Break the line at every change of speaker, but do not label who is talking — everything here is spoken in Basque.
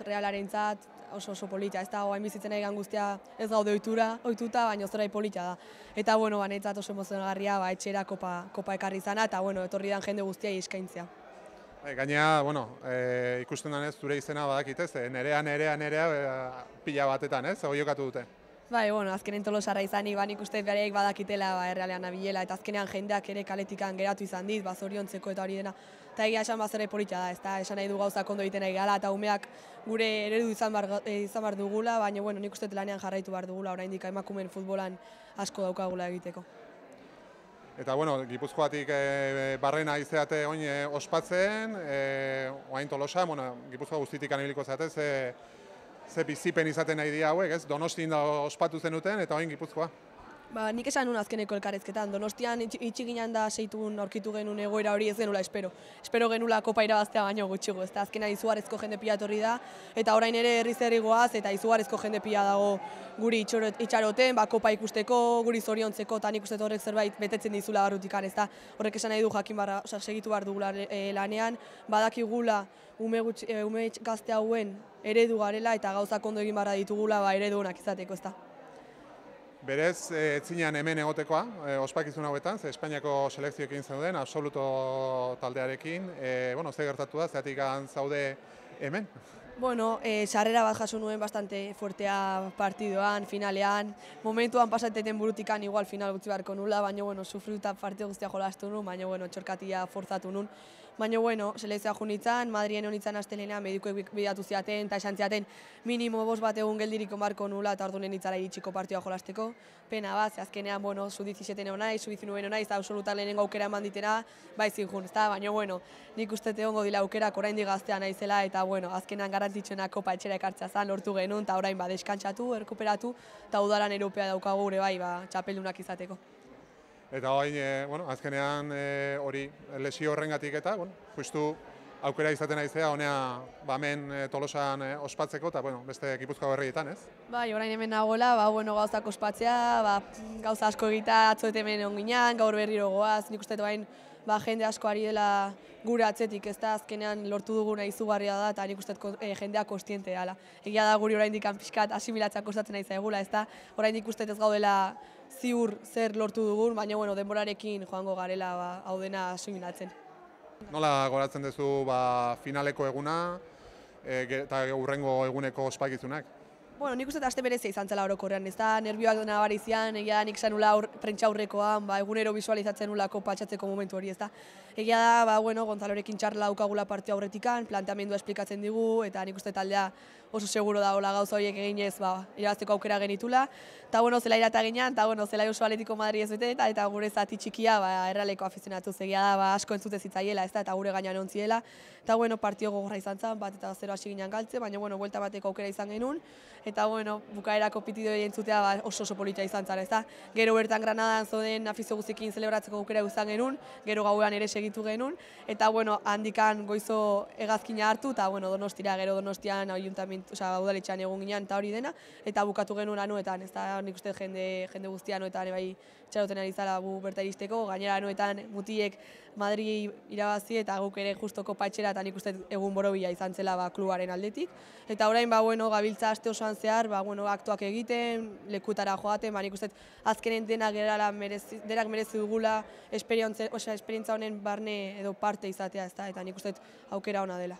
Realarentzat oso polita, ez da, oain bizitzen egan guztia ez gaude ohituta, baina zorai polita da. Eta, bueno, banetzat oso emozionagarria, etxera kopa ekarri izana, eta, bueno, etorri dan jende guztia eskaintzea.
Gainea, ikusten denez zure izena badakitez, nerea pila batetan, ez? Hoi jokatu dute.
Bai, bueno, azkenen Tolosarra izanik, nik uste bereik badakitela errealean nabilela, eta azkenean jendeak ere kaletikan geratu izan dit, zoriontzeko eta hori dena. Eta egia esan bazere polita da, ez da, esan nahi du gauzak ondo egiten nahi gala, eta umeak gure eredu izan bar dugula, baina bueno, nik uste lanean jarraitu behar dugula, oraindik emakumeen futbolan asko daukagula egiteko.
Eta, bueno, Gipuzkoatik barrena izeate oin ospatzen, oain Tolosa, Gipuzkoa guztitik anibiliko zeate, ze bizipen izaten nahi dira hauek, ez? Donostin da ospatu zenuten eta oin Gipuzkoa.
Nik esan nun azkeneko elkarrezketan, Donostian itxi ginen da seitun aurkitu genuen egoera hori ez genula espero. Espero genula kopa irabaztea baino gutxigo, ez da azkena izugarrezko jende pila etorri da, eta orain ere herri goaz eta izugarrezko jende pila dago guri itxaroten, kopa ikusteko, guri zoriontzeko, eta nik uste horrek zerbait betetzen dizula barrutikan, ez da horrek esan nahi du jakin barra, segitu behar dugula lanean, badakigula ume gazte hauen eredu garela eta gauzak ondo egin barra ditugula eredu honak izateko, ez da.
Berez, etzinean hemen egotekoa, ospakizun hauetan, ze Espainiako selekzioekin zeuden, absoluto taldearekin. Ze gertatu da, zeatik zaude hemen?
Bueno, sarrera bat jaso nuen bastante fuertea partidoan, finalean. Momentuan pasateten burutikan igual final gutxi beharko nula, baina bueno, sufriuta partido guztia jolastu nun, baina bueno, txorkatia forzatu nun. Baina bueno, selekzioa junitzen, Madrien honitzen astelenean medikuek bidatu ziaten eta esan ziaten minimo 5 bat egun geldiriko marko nula eta orduan nitzara iritsiko partioa jolasteko. Pena bat, ze azkenean, bueno, sub-17 honai, sub-19 honai, eta absoluta lehenengo aukera eman ditena, zin jun, ez da? Baina bueno, nik uste egongo dila aukerak oraindik gaztea naizela eta bueno, azkenean garrantzitsuena kopa etxera ekartzea zen, lortu genuen, eta orain deskantsatu, erkuperatu, eta udaran Europea daukagu gure txapeldunak izateko.
Eta orain, azkenean hori lesio horrengatik eta, justu aukera izaten naizea, honea hemen Tolosan ospatzeko eta beste Gipuzkoa herrietan, ez?
Bai, orain hemen nagoela, gauzak ospatzea, gauza asko egita atzo hemen onginan, gaur berriro goaz, nik uste orain jende asko ari dela gure atzetik, ez da, azkenean lortu duguna izugarria da, eta nik uste jendeak kostiente dela. Egia da guri oraindik pixkat asimilatzea kostatzen nahi zaigula, ez da, oraindik uste ez gaudela ziur zer lortu dugun, baina denborarekin joango garela hau dena asimilatzen.
Nola goratzen duzu finaleko eguna eta hurrengo eguneko ospakizunak?
Bueno, nik uste aste berezia izan zela orokorrean, ez da, nervioak nabari zian, egia da nik zanula prentsa aurrekoan, egunero visualizatzen nulako patxatzeko momentu hori, ez da. Egia da, Gonzalorekin txarla daukagula partio aurretikan, planteamendua esplikatzen digu, eta nik uste taldea oso seguro dagoela gauza horiek eginez, irabazteko aukera genitula. Eta, zela irata ginean, eta, zela oso Atletico Madrid ez bete, eta gure zati txikia, erraleko afizionatuz, egia da, asko entzute zitzaiela, ez da, eta gure gainean ontziela. Eta, partio gogorra izan zen, bat eta 0 hasi ginean galtze, baina, buelta bateko aukera izan genuen. Eta, bukaerako pitidoi entzutea oso polita izan zara, ez da. Gero bertan Granadan zoden afizio guztiekin zelebratzeko aukera izan genuen, gero gauean ere segitu genuen, eta handikan goizo hegazkina hartu, eta Donostira, gero Donostian udaletxean egun ginean eta hori dena, eta bukatu genuen anuetan, ez da, nik uste jende guztia anuetan txaroten ari zala berta iristeko, gainera anuetan mutiek Madri irabazi eta guk ere justoko patxera eta nik uste egun borobila izan zela klubaren aldetik. Eta orain, gabiltza aste osoan zehar, aktuak egiten, lekutara joaten, nik uste azkenen denak merezi dugula esperientza honen barne edo parte izatea, ez da, eta nik uste aukera ona dela.